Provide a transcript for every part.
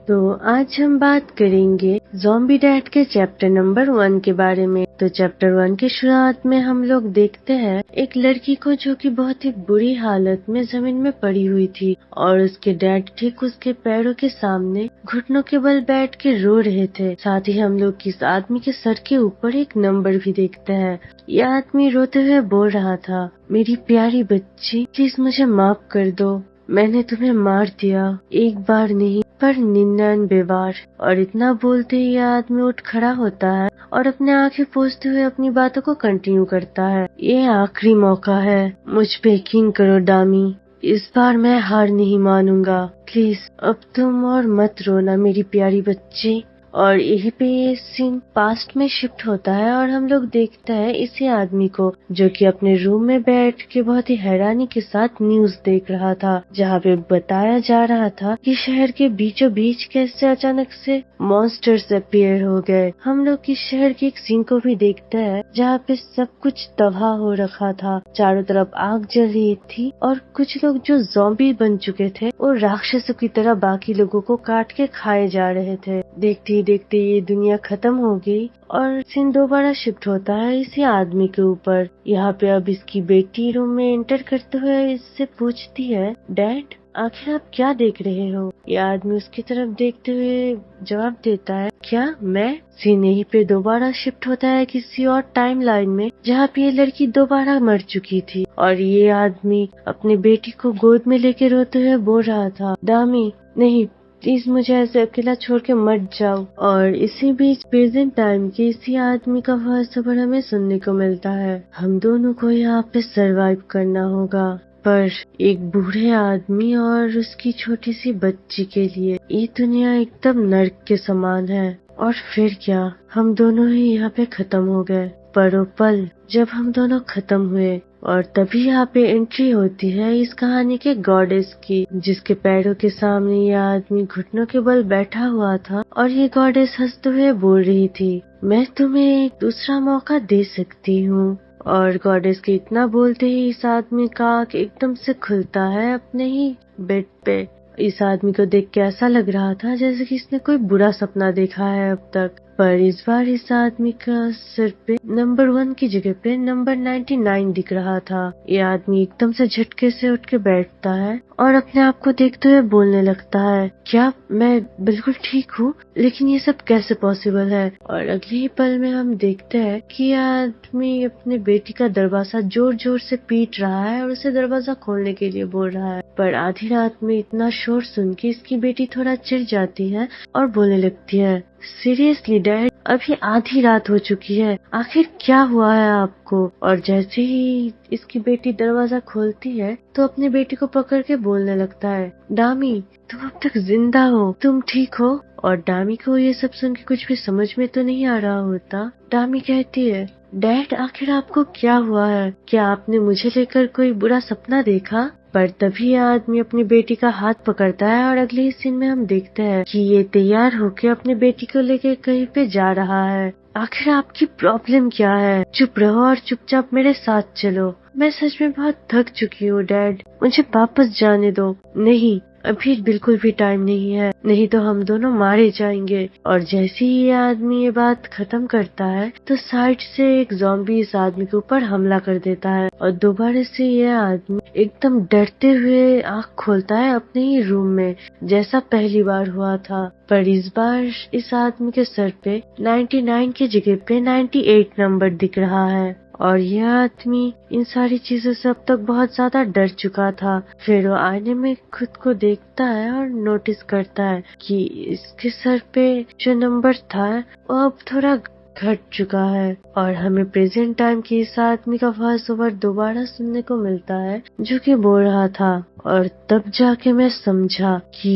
तो आज हम बात करेंगे ज़ॉम्बी डैड के चैप्टर नंबर 1 के बारे में। तो चैप्टर 1 की शुरुआत में हम लोग देखते हैं एक लड़की को जो कि बहुत ही बुरी हालत में जमीन में पड़ी हुई थी और उसके डैड ठीक उसके पैरों के सामने घुटनों के बल बैठ के रो रहे थे। साथ ही हम लोग इस आदमी के सर के ऊपर एक नंबर भी देखते हैं। यह आदमी रोते हुए बोल रहा था, मेरी प्यारी बच्ची, प्लीज मुझे माफ कर दो, मैंने तुम्हें मार दिया, एक बार नहीं पर 99 बार। और इतना बोलते ही यह आदमी उठ खड़ा होता है और अपने आंखें पोंछते हुए अपनी बातों को कंटिन्यू करता है। ये आखिरी मौका है, मुझ पे यकीन करो डामी, इस बार मैं हार नहीं मानूंगा, प्लीज अब तुम और मत रोना मेरी प्यारी बच्ची। और यहीं पे ये सीन पास्ट में शिफ्ट होता है और हम लोग देखते हैं इसी आदमी को जो कि अपने रूम में बैठ के बहुत ही हैरानी के साथ न्यूज देख रहा था, जहाँ पे बताया जा रहा था कि शहर के बीचों बीच कैसे अचानक से मॉन्स्टर्स अपीयर हो गए। हम लोग इस शहर के एक सीन को भी देखते हैं जहाँ पे सब कुछ तबाह हो रखा था, चारों तरफ आग जल रही थी और कुछ लोग जो ज़ॉम्बी बन चुके थे वो राक्षसों की तरह बाकी लोगों को काट के खाए जा रहे थे। देखते ही देखते ये दुनिया खत्म हो गई और सीन दोबारा शिफ्ट होता है इसी आदमी के ऊपर। यहाँ पे अब इसकी बेटी रूम में एंटर करते हुए इससे पूछती है, डैड आखिर आप क्या देख रहे हो? ये आदमी उसकी तरफ देखते हुए जवाब देता है, क्या मैं? सीन यहीं पे दोबारा शिफ्ट होता है किसी और टाइम लाइन में जहाँ पे ये लड़की दोबारा मर चुकी थी और ये आदमी अपने बेटी को गोद में लेके रोते हुए बोल रहा था, डामी नहीं, प्लीज मुझे ऐसे अकेला छोड़ के मत जाओ। और इसी बीच प्रेजेंट टाइम के इसी आदमी का वॉइस ओवर हमें सुनने को मिलता है, हम दोनों को यहाँ पे सरवाइव करना होगा, पर एक बूढ़े आदमी और उसकी छोटी सी बच्ची के लिए ये दुनिया एकदम नर्क के समान है। और फिर क्या, हम दोनों ही यहाँ पे खत्म हो गए। पर वो पल जब हम दोनों खत्म हुए और तभी यहाँ पे एंट्री होती है इस कहानी के गॉडेस की, जिसके पैरों के सामने ये आदमी घुटनों के बल बैठा हुआ था और ये गॉडेस हंसते हुए बोल रही थी, मैं तुम्हें एक दूसरा मौका दे सकती हूँ। और गॉडेस के इतना बोलते ही इस आदमी का आँख एकदम से खुलता है अपने ही बेड पे। इस आदमी को देख के ऐसा लग रहा था जैसे कि इसने कोई बुरा सपना देखा है अब तक, पर इस बार इस आदमी का सिर पे नंबर 1 की जगह पे नंबर 99 दिख रहा था। ये आदमी एकदम से झटके से उठ के बैठता है और अपने आप को देखते हुए बोलने लगता है, क्या मैं बिल्कुल ठीक हूँ, लेकिन ये सब कैसे पॉसिबल है? और अगले ही पल में हम देखते हैं कि यह आदमी अपने बेटी का दरवाजा जोर जोर से पीट रहा है और उसे दरवाजा खोलने के लिए बोल रहा है। पर आधी रात में इतना शोर सुन के इसकी बेटी थोड़ा चिढ़ जाती है और बोलने लगती है, सीरियसली डैड, अभी आधी रात हो चुकी है, आखिर क्या हुआ है आपको? और जैसे ही इसकी बेटी दरवाजा खोलती है तो अपनी बेटी को पकड़ के बोलने लगता है, डामी तुम अब तक जिंदा हो, तुम ठीक हो? और डामी को ये सब सुन के कुछ भी समझ में तो नहीं आ रहा होता। डामी कहती है, डैड आखिर आपको क्या हुआ है? क्या आपने मुझे लेकर कोई बुरा सपना देखा? पर तभी आदमी अपनी बेटी का हाथ पकड़ता है और अगले ही सीन में हम देखते हैं कि ये तैयार होकर अपनी बेटी को लेकर कहीं पे जा रहा है। आखिर आपकी प्रॉब्लम क्या है? चुप रहो और चुपचाप मेरे साथ चलो। मैं सच में बहुत थक चुकी हूँ डैड, मुझे वापस जाने दो। नहीं, अभी बिल्कुल भी टाइम नहीं है, नहीं तो हम दोनों मारे जाएंगे। और जैसे ही ये आदमी ये बात खत्म करता है तो साइड से एक ज़ॉम्बी इस आदमी के ऊपर हमला कर देता है और दोबारा से ये आदमी एकदम डरते हुए आँख खोलता है अपने ही रूम में, जैसा पहली बार हुआ था। पर इस बार इस आदमी के सर पे 99 की जगह पे 98 नंबर दिख रहा है और यह आदमी इन सारी चीजों से अब तक बहुत ज्यादा डर चुका था। फिर वो आईने में खुद को देखता है और नोटिस करता है कि इसके सर पे जो नंबर था वो अब थोड़ा घट चुका है और हमें प्रेजेंट टाइम की इस आदमी का वॉइस ओवर दोबारा सुनने को मिलता है जो कि बोल रहा था, और तब जाके मैं समझा कि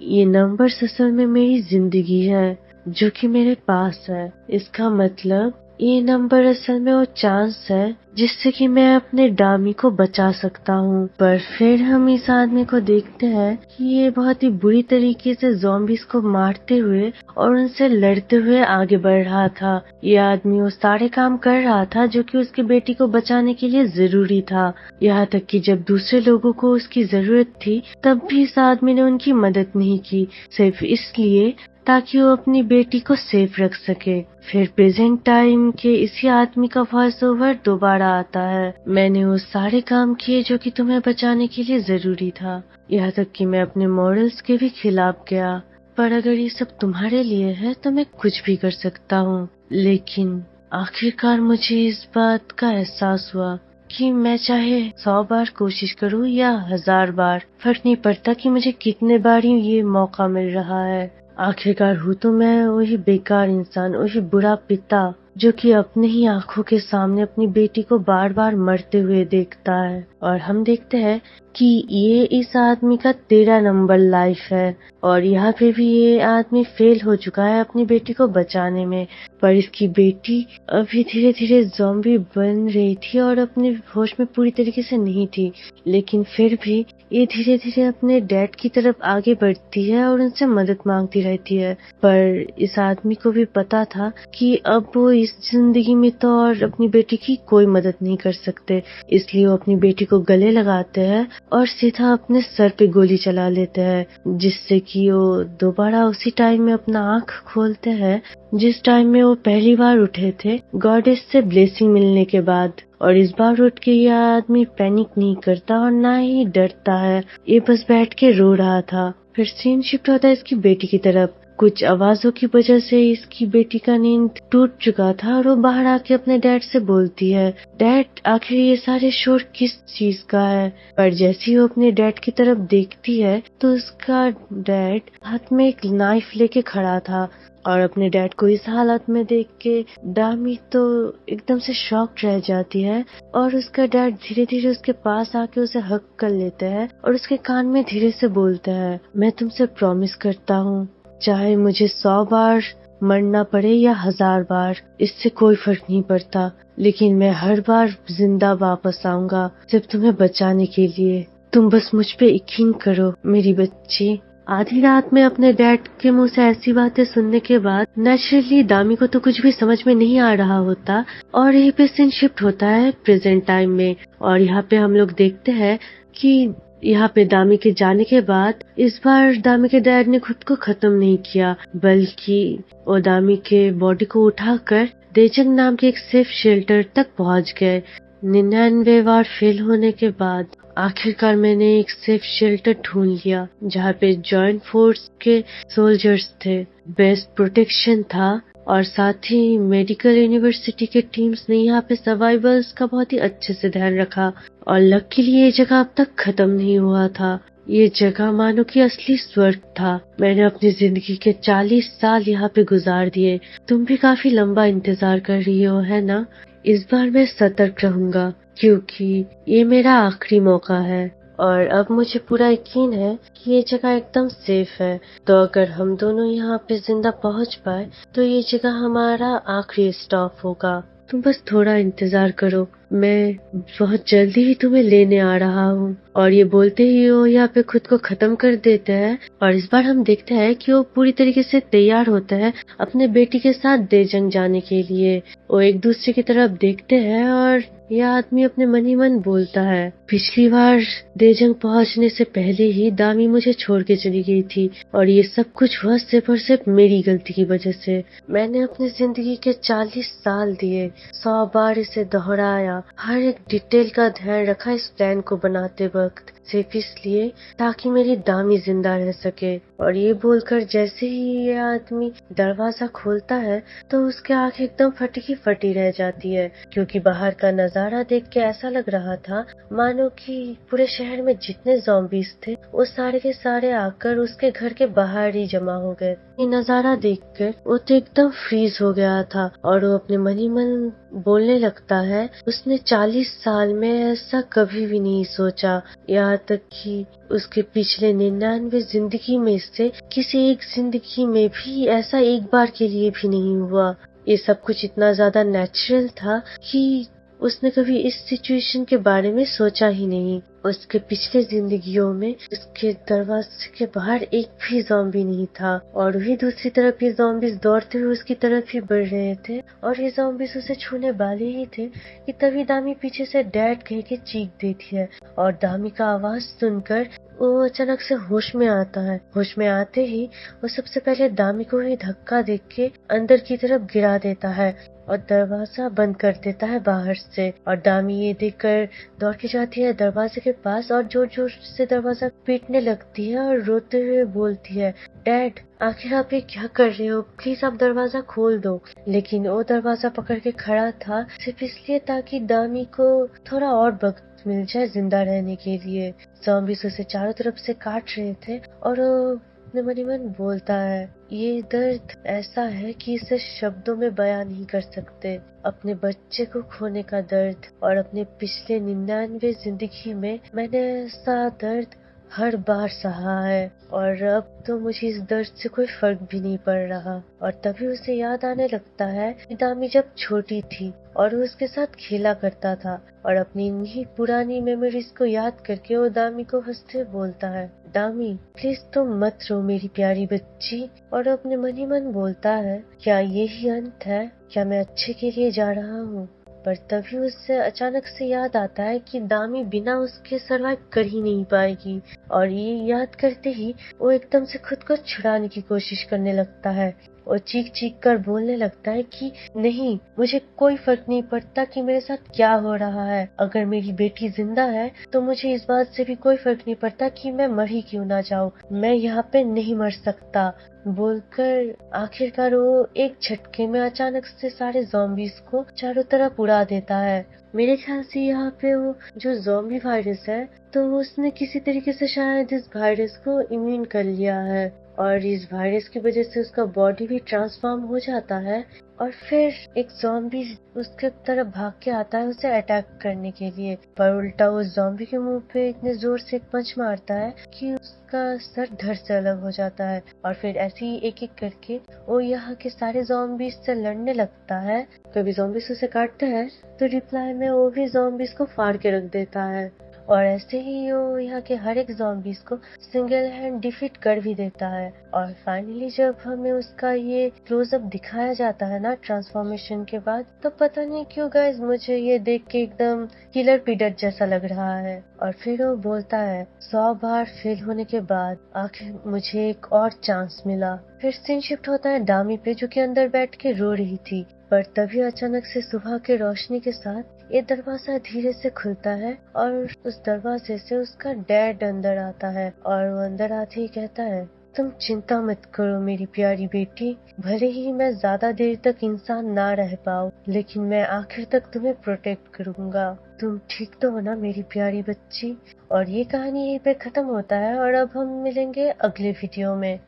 ये नंबर असल में मेरी जिंदगी है जो कि मेरे पास है। इसका मतलब ये नंबर असल में वो चांस है जिससे कि मैं अपने डामी को बचा सकता हूँ। पर फिर हम इस आदमी को देखते हैं कि ये बहुत ही बुरी तरीके से ज़ॉम्बीज को मारते हुए और उनसे लड़ते हुए आगे बढ़ रहा था। ये आदमी वो सारे काम कर रहा था जो कि उसकी बेटी को बचाने के लिए जरूरी था। यहाँ तक कि जब दूसरे लोगों को उसकी जरूरत थी तब भी इस आदमी ने उनकी मदद नहीं की, सिर्फ इसलिए ताकि वो अपनी बेटी को सेफ रख सके। फिर प्रेजेंट टाइम के इसी आदमी का वॉइस ओवर दोबारा आता है। मैंने वो सारे काम किए जो कि तुम्हें बचाने के लिए जरूरी था, यहाँ तक कि मैं अपने मॉरल्स के भी खिलाफ गया। पर अगर ये सब तुम्हारे लिए है तो मैं कुछ भी कर सकता हूँ। लेकिन आखिरकार मुझे इस बात का एहसास हुआ कि मैं चाहे 100 बार कोशिश करूं या 1000 बार, फर्क नहीं पड़ता कि मुझे कितने बार ही ये मौका मिल रहा है। आखिरकार हूँ तो मैं वही बेकार इंसान, वही बुरा पिता जो कि अपने ही आंखों के सामने अपनी बेटी को बार बार मरते हुए देखता है। और हम देखते हैं कि ये इस आदमी का 13 नंबर लाइफ है और यहाँ पे भी ये आदमी फेल हो चुका है अपनी बेटी को बचाने में। पर इसकी बेटी अभी धीरे धीरे ज़ॉम्बी बन रही थी और अपने होश में पूरी तरीके से नहीं थी, लेकिन फिर भी ये धीरे धीरे अपने डैड की तरफ आगे बढ़ती है और उनसे मदद मांगती रहती है। पर इस आदमी को भी पता था कि अब वो इस जिंदगी में तो और अपनी बेटी की कोई मदद नहीं कर सकते, इसलिए वो अपनी बेटी को गले लगाते हैं और सीधा अपने सर पे गोली चला लेते हैं, जिससे कि वो दोबारा उसी टाइम में अपना आंख खोलते हैं जिस टाइम में वो पहली बार उठे थे गॉडेस से ब्लेसिंग मिलने के बाद। और इस बार उठ के यह आदमी पैनिक नहीं करता और ना ही डरता है, ये बस बैठ के रो रहा था। फिर सीन शिफ्ट होता है इसकी बेटी की तरफ। कुछ आवाजों की वजह से इसकी बेटी का नींद टूट चुका था और वो बाहर आके अपने डैड से बोलती है, डैड आखिर ये सारे शोर किस चीज का है। पर जैसे ही वो अपने डैड की तरफ देखती है तो उसका डैड हाथ में एक नाइफ लेके खड़ा था। और अपने डैड को इस हालत में देख के डामी तो एकदम से शॉक्ड रह जाती है और उसका डैड धीरे धीरे उसके पास आके उसे हग कर लेते हैं और उसके कान में धीरे से बोलते हैं, मैं तुमसे प्रॉमिस करता हूँ चाहे मुझे 100 बार मरना पड़े या 1000 बार, इससे कोई फर्क नहीं पड़ता, लेकिन मैं हर बार जिंदा वापस आऊंगा सिर्फ तुम्हें बचाने के लिए। तुम बस मुझ पे यकीन करो मेरी बच्ची। आधी रात में अपने डैड के मुंह से ऐसी बातें सुनने के बाद नेचुरली दामी को तो कुछ भी समझ में नहीं आ रहा होता और यहीं पे सीन शिफ्ट होता है प्रेजेंट टाइम में। और यहाँ पे हम लोग देखते हैं कि यहाँ पे दामी के जाने के बाद इस बार दामी के डैड ने खुद को खत्म नहीं किया, बल्कि वो दामी के बॉडी को उठाकर देजंग नाम के एक सेफ शेल्टर तक पहुँच गए। 99 बार फेल होने के बाद आखिरकार मैंने एक सेफ शेल्टर ढूंढ लिया जहाँ पे जॉइंट फोर्स के सोल्जर्स थे, बेस्ट प्रोटेक्शन था और साथ ही मेडिकल यूनिवर्सिटी के टीम्स ने यहाँ पे सर्वाइवल्स का बहुत ही अच्छे से ध्यान रखा। और लकीली ये जगह अब तक खत्म नहीं हुआ था, ये जगह मानो कि असली स्वर्ग था। मैंने अपनी जिंदगी के 40 साल यहाँ पे गुजार दिए। तुम भी काफी लंबा इंतजार कर रही हो है ना? इस बार मैं सतर्क रहूंगा क्योंकि ये मेरा आखिरी मौका है और अब मुझे पूरा यकीन है कि ये जगह एकदम सेफ है। तो अगर हम दोनों यहाँ पे जिंदा पहुँच पाए तो ये जगह हमारा आखिरी स्टॉप होगा। तुम बस थोड़ा इंतजार करो, मैं बहुत जल्दी ही तुम्हें लेने आ रहा हूँ। और ये बोलते ही वो यहाँ पे खुद को खत्म कर देते हैं और इस बार हम देखते हैं कि वो पूरी तरीके से तैयार होता है अपने बेटी के साथ देजंग जाने के लिए। वो एक दूसरे की तरफ देखते हैं और यह आदमी अपने मन ही मन बोलता है, पिछली बार देजंग पहुंचने से पहले ही दामी मुझे छोड़ के चली गई थी और ये सब कुछ हुआ सिर्फ और सिर्फ मेरी गलती की वजह से। मैंने अपनी जिंदगी के 40 साल दिए, 100 बार इसे दोहराया, हर एक डिटेल का ध्यान रखा इस प्लान को बनाते वक्त, सिर्फ इसलिए ताकि मेरी दामी जिंदा रह सके। और ये बोलकर जैसे ही ये आदमी दरवाजा खोलता है तो उसके आंखें एकदम फटी की फटी रह जाती है, क्योंकि बाहर का नजारा देख के ऐसा लग रहा था मानो कि पूरे शहर में जितने ज़ॉम्बीज थे वो सारे के सारे आकर उसके घर के बाहर ही जमा हो गए। ये नजारा देखकर वो तो एकदम फ्रीज हो गया था और वो अपने मन ही मन बोलने लगता है, उसने 40 साल में ऐसा कभी भी नहीं सोचा, यहाँ तक कि उसके पिछले 99 जिंदगी में से किसी एक जिंदगी में भी ऐसा एक बार के लिए भी नहीं हुआ। ये सब कुछ इतना ज्यादा नेचुरल था कि उसने कभी इस सिचुएशन के बारे में सोचा ही नहीं। उसके पिछले जिंदगियों में उसके दरवाजे के बाहर एक भी ज़ॉम्बी नहीं था और वही दूसरी तरफ ये ज़ॉम्बीज दौड़ते हुए उसकी तरफ ही बढ़ रहे थे और ये ज़ॉम्बीज उसे छूने वाले ही थे कि तभी दामी पीछे से डैड कह के चीख देती है और दामी का आवाज सुनकर वो अचानक से होश में आता है। होश में आते ही वो सबसे पहले दामी को ही धक्का देके के अंदर की तरफ गिरा देता है और दरवाजा बंद कर देता है बाहर से। और दामी ये देखकर दौड़ के जाती है दरवाजे के पास और जोर जोर से दरवाजा पीटने लगती है और रोते हुए बोलती है, डैड आखिर आप ये क्या कर रहे हो, प्लीज आप दरवाजा खोल दो। लेकिन वो दरवाजा पकड़ के खड़ा था सिर्फ इसलिए ताकि दामी को थोड़ा और वक्त मिल जाए जिंदा रहने के लिए। ज़ॉम्बीज़ उसे चारों तरफ से काट रहे थे और अपने मन ही मन बोलता है, ये दर्द ऐसा है कि इसे शब्दों में बयां नहीं कर सकते। अपने बच्चे को खोने का दर्द और अपने पिछले 99 जिंदगी में मैंने ऐसा दर्द हर बार सहा है और अब तो मुझे इस दर्द से कोई फर्क भी नहीं पड़ रहा। और तभी उसे याद आने लगता है कि दामी जब छोटी थी और वो उसके साथ खेला करता था और अपनी इन्हीं पुरानी मेमोरीज को याद करके वो दामी को हंसते बोलता है, दामी प्लीज तुम मत रो मेरी प्यारी बच्ची। और अपने मन ही मन बोलता है, क्या यही अंत है, क्या मैं अच्छे के लिए जा रहा हूँ। पर तभी उससे अचानक से याद आता है कि दामी बिना उसके सरवाइव कर ही नहीं पाएगी और ये याद करते ही वो एकदम से खुद को छुड़ाने की कोशिश करने लगता है और चीख चीख कर बोलने लगता है कि नहीं, मुझे कोई फर्क नहीं पड़ता कि मेरे साथ क्या हो रहा है। अगर मेरी बेटी जिंदा है तो मुझे इस बात से भी कोई फर्क नहीं पड़ता कि मैं मर ही क्यों ना जाऊं, मैं यहाँ पे नहीं मर सकता। बोलकर आखिरकार वो एक झटके में अचानक से सारे ज़ॉम्बीज को चारों तरफ उड़ा देता है। मेरे ख्याल से यहाँ पे वो जो ज़ॉम्बी वायरस है तो उसने किसी तरीके से शायद इस वायरस को इम्यून कर लिया है और इस वायरस की वजह से उसका बॉडी भी ट्रांसफॉर्म हो जाता है और फिर एक ज़ॉम्बी उसके तरफ भाग के आता है उसे अटैक करने के लिए। पर उल्टा उस ज़ॉम्बी के मुंह पे इतने जोर से एक पंच मारता है कि उसका सर धड़ से अलग हो जाता है और फिर ऐसे ही एक एक करके वो यहाँ के सारे ज़ॉम्बीज से लड़ने लगता है। कभी ज़ॉम्बीज उसे काटते हैं तो रिप्लाई में वो भी ज़ॉम्बीज को फाड़ के रख देता है और ऐसे ही वो यहाँ के हर एक ज़ॉम्बीज को सिंगल हैंड डिफीट कर भी देता है। और फाइनली जब हमें उसका ये क्लोजअप दिखाया जाता है ना ट्रांसफॉर्मेशन के बाद, तो पता नहीं क्यों गाइस मुझे ये देख के एकदम किलर पीडट जैसा लग रहा है। और फिर वो बोलता है, 100 बार फेल होने के बाद आखिर मुझे एक और चांस मिला। फिर सीन शिफ्ट होता है दामी पे जो कि अंदर बैठ के रो रही थी। पर तभी अचानक से सुबह के रोशनी के साथ ये दरवाजा धीरे से खुलता है और उस दरवाजे से उसका डैड अंदर आता है और वो अंदर आते ही कहता है, तुम चिंता मत करो मेरी प्यारी बेटी, भले ही मैं ज्यादा देर तक इंसान ना रह पाऊँ लेकिन मैं आखिर तक तुम्हें प्रोटेक्ट करूंगा। तुम ठीक तो हो ना मेरी प्यारी बच्ची। और ये कहानी यहीं पे खत्म होता है और अब हम मिलेंगे अगले वीडियो में।